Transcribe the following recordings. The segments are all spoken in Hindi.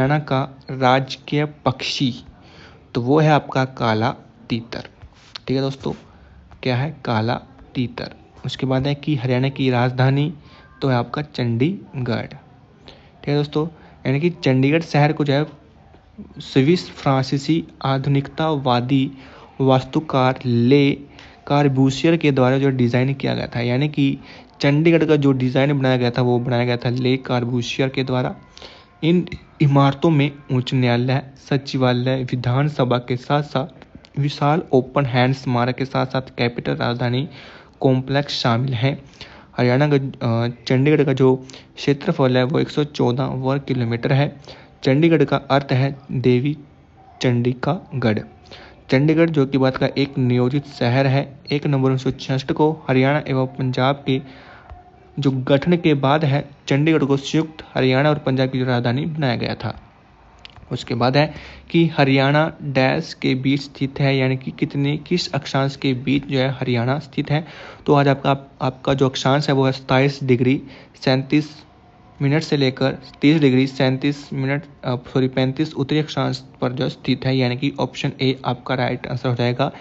हरियाणा का राजकीय पक्षी तो वो है आपका काला तीतर। ठीक है दोस्तों, क्या है? काला तीतर। उसके बाद है कि हरियाणा की राजधानी तो है आपका चंडीगढ़। ठीक है दोस्तों, यानी कि चंडीगढ़ शहर को जो है स्विस फ्रांसीसी आधुनिकतावादी वास्तुकार ले कार्ब्यूसियर के द्वारा जो डिज़ाइन किया गया था, यानी कि चंडीगढ़ का जो डिज़ाइन बनाया गया था वो बनाया गया था ले कार्ब्यूसियर के द्वारा। इन इमारतों में उच्च न्यायालय, सचिवालय, विधानसभा के साथ साथ विशाल ओपन हैंड स्मारक के साथ साथ कैपिटल राजधानी कॉम्प्लेक्स शामिल हैं। हरियाणा का चंडीगढ़ का जो क्षेत्रफल है वो 114 वर्ग किलोमीटर है। चंडीगढ़ का अर्थ है देवी चंडिका गढ़। चंडीगढ़ जो कि भारत का एक नियोजित शहर है। 1 नवंबर 1966 को हरियाणा एवं पंजाब के जो गठन के बाद है चंडीगढ़ को संयुक्त हरियाणा और पंजाब की राजधानी बनाया गया था। उसके बाद है कि हरियाणा डैश के बीच स्थित है, यानी कि किस अक्षांश के बीच जो है हरियाणा स्थित है। तो आज आपका जो अक्षांश है वो है 27 डिग्री 37 मिनट से लेकर 30 डिग्री 35 उत्तरी अक्षांश पर जो स्थित है, यानी कि ऑप्शन ए आपका राइट आंसर हो जाएगा।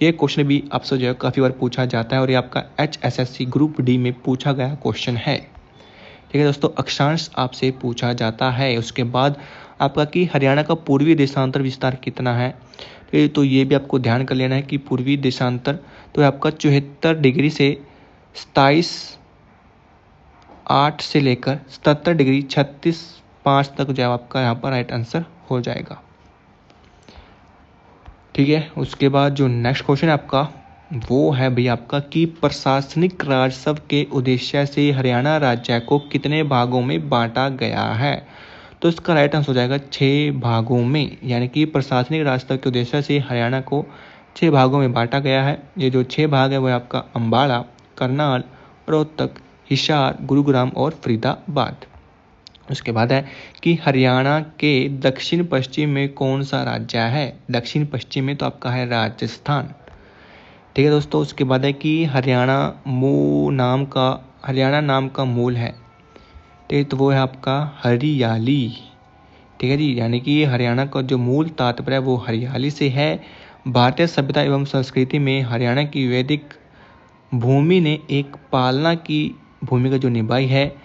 ये क्वेश्चन भी आपसे जो है काफ़ी बार पूछा जाता है और ये आपका HSSC ग्रुप डी में पूछा गया क्वेश्चन है। ठीक है दोस्तों, अक्षांश आपसे पूछा जाता है। उसके बाद आपका कि हरियाणा का पूर्वी देशांतर विस्तार कितना है, तो ये भी आपको ध्यान कर लेना है कि पूर्वी देशांतर तो आपका 74 डिग्री से 27.8 से लेकर 77 डिग्री 36.5 तक जो है आपका यहाँ पर राइट आंसर हो जाएगा। ठीक है, उसके बाद जो नेक्स्ट क्वेश्चन है आपका वो है भाई आपका कि प्रशासनिक राजस्व के उद्देश्य से हरियाणा राज्य को कितने भागों में बांटा गया है। तो इसका राइट आंसर हो जाएगा 6 भागों में, यानी कि प्रशासनिक राजस्व के उद्देश्य से हरियाणा को 6 भागों में बांटा गया है। ये जो 6 भाग है वो आपका अम्बाला, करनाल, रोहतक, हिसार, गुरुग्राम और फरीदाबाद। उसके बाद है कि हरियाणा के दक्षिण पश्चिम में कौन सा राज्य है। दक्षिण पश्चिम में तो आपका है राजस्थान। ठीक है दोस्तों, उसके बाद है कि हरियाणा नाम का मूल है। ठीक है, तो वो है आपका हरियाली। ठीक है जी, यानी कि हरियाणा का जो मूल तात्पर्य है वो हरियाली से है। भारतीय सभ्यता एवं संस्कृति में हरियाणा की वैदिक भूमि ने एक पालना की भूमिका जो निभाई है।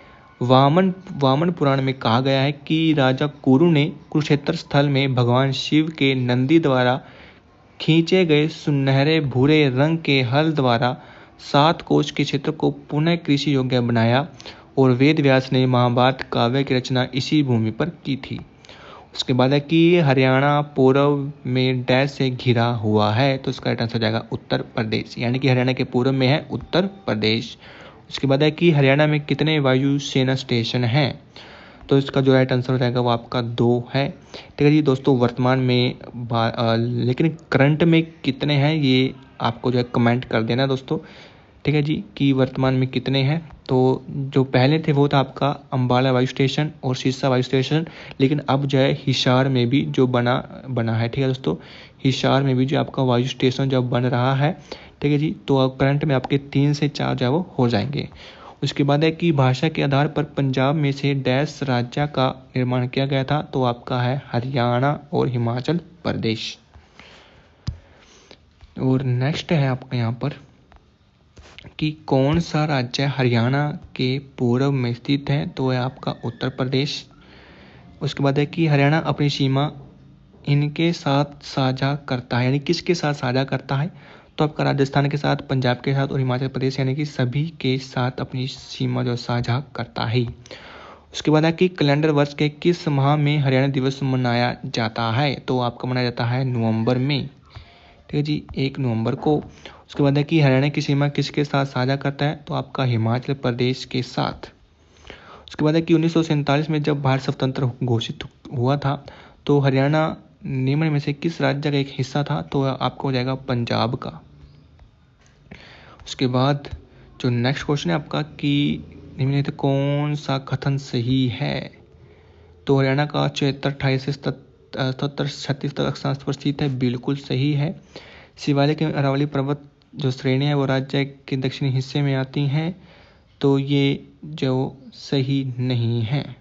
वामन पुराण में कहा गया है कि राजा कुरु ने कुरुक्षेत्र स्थल में भगवान शिव के नंदी द्वारा खींचे गए सुनहरे भूरे रंग के हल द्वारा 7 कोस के क्षेत्र को पुनः कृषि योग्य बनाया और वेद व्यास ने महाभारत काव्य की रचना इसी भूमि पर की थी। उसके बाद है कि हरियाणा पूर्व में डैश से घिरा हुआ है। तो इसका राइट आंसर जाएगा उत्तर प्रदेश, यानी कि हरियाणा के पूर्व में है उत्तर प्रदेश। उसके बाद है कि हरियाणा में कितने वायु सेना स्टेशन हैं। तो इसका जो राइट आंसर हो जाएगा वो आपका 2 है। ठीक है जी दोस्तों, वर्तमान में लेकिन करंट में कितने हैं ये आपको जो है कमेंट कर देना दोस्तों। ठीक है जी, कि वर्तमान में कितने हैं। तो जो पहले थे वो था आपका अम्बाला वायु स्टेशन और सिरसा वायु स्टेशन, लेकिन अब जो है हिसार में भी जो बना है। ठीक है दोस्तों, हिसार में भी जो आपका वायु स्टेशन जो बन रहा है। ठीक है जी, तो अब करंट में आपके 3 से 4 जो है वो हो जाएंगे। उसके बाद है कि भाषा के आधार पर पंजाब में से डैश राज्य का निर्माण किया गया था। तो आपका है हरियाणा और हिमाचल प्रदेश। और नेक्स्ट है आपका यहाँ पर कि कौन सा राज्य हरियाणा के पूर्व में स्थित है। तो है आपका उत्तर प्रदेश। उसके बाद है कि हरियाणा अपनी सीमा इनके साथ साझा करता है, यानी किसके साथ साझा करता है। तो आपका राजस्थान के साथ, पंजाब के साथ और हिमाचल प्रदेश, यानी कि सभी के साथ अपनी सीमा जो साझा करता है। उसके बाद है कि कैलेंडर वर्ष के किस माह में हरियाणा दिवस मनाया जाता है। तो आपका मनाया जाता है नवंबर में। ठीक है जी, 1 नवंबर को। उसके बाद है कि हरियाणा की सीमा किसके साथ साझा करता है। तो आपका हिमाचल प्रदेश के साथ। उसके बाद है कि 1947 में जब भारत स्वतंत्र घोषित हुआ था तो हरियाणा निम्न में से किस राज्य का एक हिस्सा था। तो आपको हो जाएगा पंजाब का। उसके बाद जो नेक्स्ट क्वेश्चन है आपका कि निम्न में से कौन सा कथन सही है। तो हरियाणा का 74, 28 से 77, 36 तक अक्षांश पर स्थित है, बिल्कुल सही है। शिवालिक के अरावली पर्वत जो श्रेणी है वो राज्य के दक्षिणी हिस्से में आती हैं, तो ये जो सही नहीं है।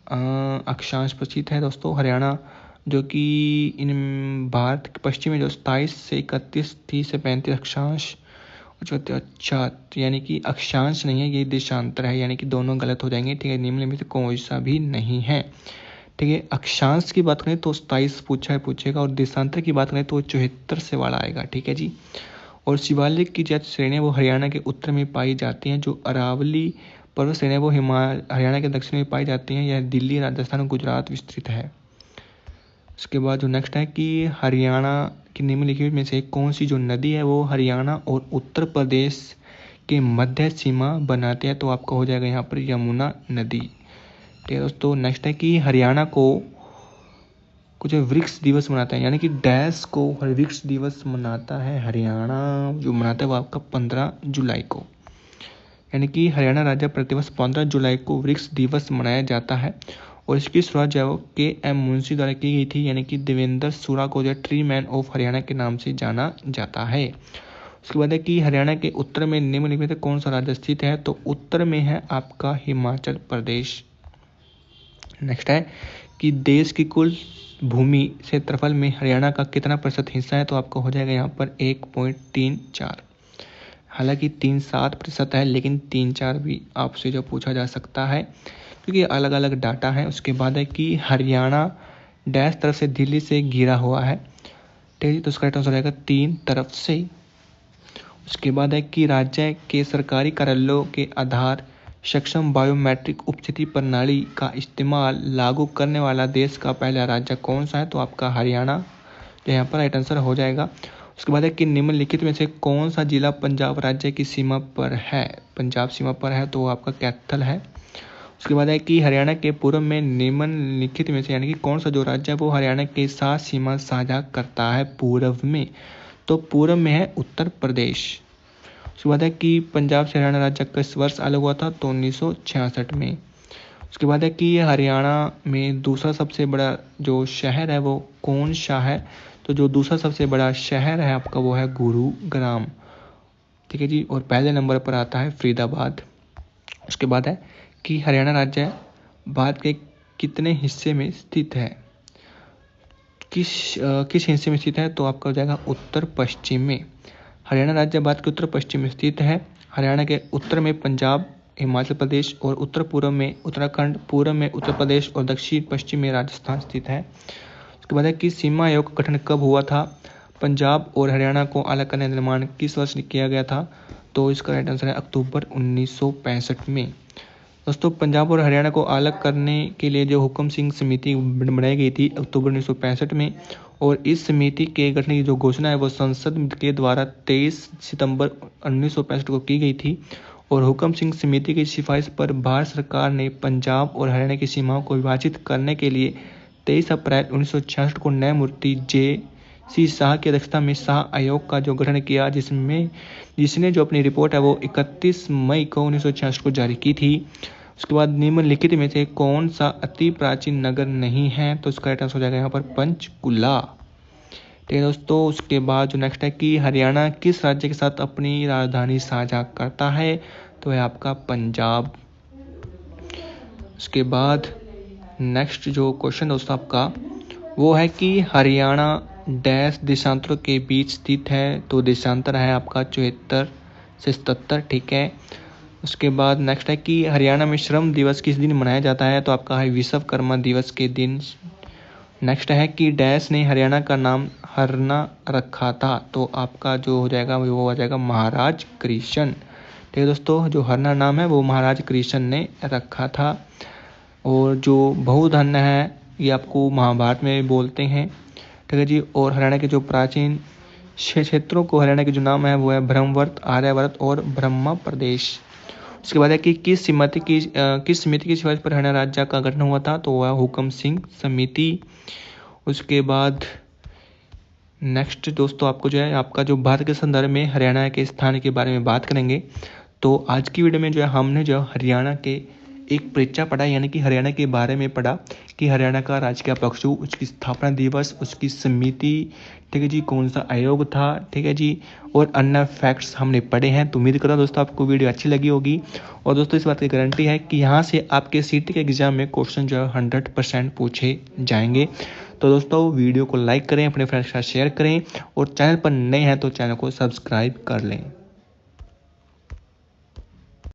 अक्षांश पर स्थित है दोस्तों। हरियाणा जो कि इन भारत के पश्चिम में जो 27 से 31, 30 से 35 अक्षांश। अच्छा, यानी कि अक्षांश नहीं है, ये देशांतर है, यानी कि दोनों गलत हो जाएंगे। ठीक है, निम्न में से कोई सा भी नहीं है। ठीक है, अक्षांश की बात करें तो 27 पूछेगा, और देशांतर की बात करें तो 74 से वाला आएगा। ठीक है जी। और शिवालिक की जो श्रेणियाँ वो हरियाणा के उत्तर में पाई जाती हैं। जो अरावली पर्वत श्रेणियाँ वो हरियाणा के दक्षिण में पाई जाती हैं। यह दिल्ली, राजस्थान और गुजरात विस्तृत है। उसके बाद जो नेक्स्ट है कि हरियाणा की निम्नलिखित में से कौन सी जो नदी है वो हरियाणा और उत्तर प्रदेश के मध्य सीमा बनाती है, तो आपका हो जाएगा यहाँ पर यमुना नदी। ठीक है दोस्तों। नेक्स्ट है कि हरियाणा को कुछ वृक्ष दिवस मनाता है, यानी कि डैश को वृक्ष दिवस मनाता है हरियाणा, जो मनाता है वो आपका 15 जुलाई को। यानी कि हरियाणा राज्य प्रतिवर्ष 15 जुलाई को वृक्ष दिवस मनाया जाता है, और इसकी शुरुआत जो के.एम. मुंशी द्वारा की गई थी, यानी कि देवेंद्र सूरा को जो ट्री मैन ऑफ हरियाणा के नाम से जाना जाता है। उसके बाद है कि हरियाणा के उत्तर में निम्नलिखित में कौन सा राज्य स्थित है, तो उत्तर में है आपका हिमाचल प्रदेश। नेक्स्ट है कि देश की कुल भूमि क्षेत्रफल में हरियाणा का कितना प्रतिशत हिस्सा है, तो आपको हो जाएगा यहाँ पर 1.34। हालांकि 3.7% है, लेकिन 3-4 भी आपसे जो पूछा जा सकता है, क्योंकि अलग अलग डाटा है। उसके बाद है कि हरियाणा डैश तरफ से दिल्ली से घिरा हुआ है। ठीक है, तो उसका राइट आंसर रहेगा 3 तरफ से। उसके बाद है कि राज्य के सरकारी कार्यालयों के आधार सक्षम बायोमेट्रिक उपस्थिति प्रणाली का इस्तेमाल लागू करने वाला देश का पहला राज्य कौन सा है, तो आपका हरियाणा जो यहाँ पर राइट आंसर हो जाएगा। उसके बाद है कि निम्नलिखित में से कौन सा जिला पंजाब राज्य की सीमा पर है, पंजाब सीमा पर है, तो वो आपका कैथल है। उसके बाद है कि हरियाणा के पूर्व में निम्नलिखित में से यानी कि कौन सा जो राज्य है वो हरियाणा के साथ सीमा साझा करता है पूर्व में, तो पूर्व में है उत्तर प्रदेश। उसके बाद है कि पंजाब से हरियाणा राज्य किस वर्ष अलग हुआ था, तो 1966 में। उसके बाद है कि हरियाणा में दूसरा सबसे बड़ा जो शहर है वो कौन सा है, तो जो दूसरा सबसे बड़ा शहर है आपका वो है गुरुग्राम। ठीक है जी। और पहले नंबर पर आता है फरीदाबाद। उसके बाद है कि हरियाणा राज्य भारत के कितने हिस्से में स्थित है, किस हिस्से में स्थित है, तो आपका हो जाएगा उत्तर पश्चिम में। हरियाणा राज्य भारत के उत्तर पश्चिम में स्थित है। हरियाणा के उत्तर में पंजाब, हिमाचल प्रदेश और उत्तर पूर्व में उत्तराखंड, पूर्व में उत्तर प्रदेश और दक्षिण पश्चिम में राजस्थान स्थित है। उसके बाद है कि सीमा आयोग का गठन कब हुआ था, पंजाब और हरियाणा को अलग करने का निर्माण किस वर्ष किया गया था, तो इसका राइट आंसर है अक्टूबर 1965 में। दोस्तों, पंजाब और हरियाणा को अलग करने के लिए जो हुक्म सिंह समिति बनाई गई थी अक्टूबर 1965 में, और इस समिति के गठन की जो घोषणा है वो संसद के द्वारा 23 सितंबर 1965 को की गई थी। और हुक्म सिंह समिति की सिफारिश पर भारत सरकार ने पंजाब और हरियाणा की सीमाओं को विभाजित करने के लिए 23 अप्रैल 1966 को न्यायमूर्ति J.C. शाह की अध्यक्षता में शाह आयोग का जो गठन किया, जिसने जो अपनी रिपोर्ट है वो 31 मई को 1966 को जारी की थी। उसके बाद निम्नलिखित में से कौन सा अति प्राचीन नगर नहीं है, तो इसका राइट आंसर हो जाएगा यहाँ पर पंचकुला। ठीक है दोस्तों। उसके बाद जो नेक्स्ट है कि हरियाणा किस राज्य के साथ अपनी राजधानी साझा करता है, तो है आपका पंजाब। उसके बाद नेक्स्ट जो क्वेश्चन दोस्तों आपका वो है कि हरियाणा डैश देशांतरों के बीच स्थित है, तो देशांतर है आपका 74 से 77। ठीक है। उसके बाद नेक्स्ट है कि हरियाणा में श्रम दिवस किस दिन मनाया जाता है, तो आपका है विश्वकर्मा दिवस के दिन। नेक्स्ट है कि डैश ने हरियाणा का नाम हरना रखा था, तो आपका जो हो जाएगा वो हो जाएगा महाराज कृष्ण। ठीक है दोस्तों, जो हरना नाम है वो महाराज कृष्ण ने रखा था। और जो बहुधन्य है ये आपको महाभारत में बोलते हैं। ठीक है जी। और हरियाणा के जो प्राचीन क्षेत्रों को हरियाणा के जो नाम है वो है ब्रह्मवर्त, आर्यावर्त और ब्रह्मा प्रदेश। उसके बाद है कि किस समिति की सिफारिश पर हरियाणा राज्य का गठन हुआ था, तो वह हुक्म सिंह समिति। उसके बाद नेक्स्ट दोस्तों आपको जो है आपका जो भारत के संदर्भ में हरियाणा के स्थान के बारे में बात करेंगे। तो आज की वीडियो में जो है हमने जो हरियाणा के एक परीक्षा पढ़ा, यानी कि हरियाणा के बारे में पढ़ा कि हरियाणा का राजकीय पशु, उसकी स्थापना दिवस, उसकी समिति, ठीक है जी, कौन सा आयोग था, ठीक है जी, और अन्य फैक्ट्स हमने पढ़े हैं। तो उम्मीद करता हूँ दोस्तों आपको वीडियो अच्छी लगी होगी। और दोस्तों इस बात की गारंटी है कि यहाँ से आपके सीटी के एग्जाम में क्वेश्चन जो है 100% पूछे जाएंगे। तो दोस्तों वीडियो को लाइक करें, अपने फ्रेंड्स के साथ शेयर करें, और चैनल पर नए हैं तो चैनल को सब्सक्राइब कर लें।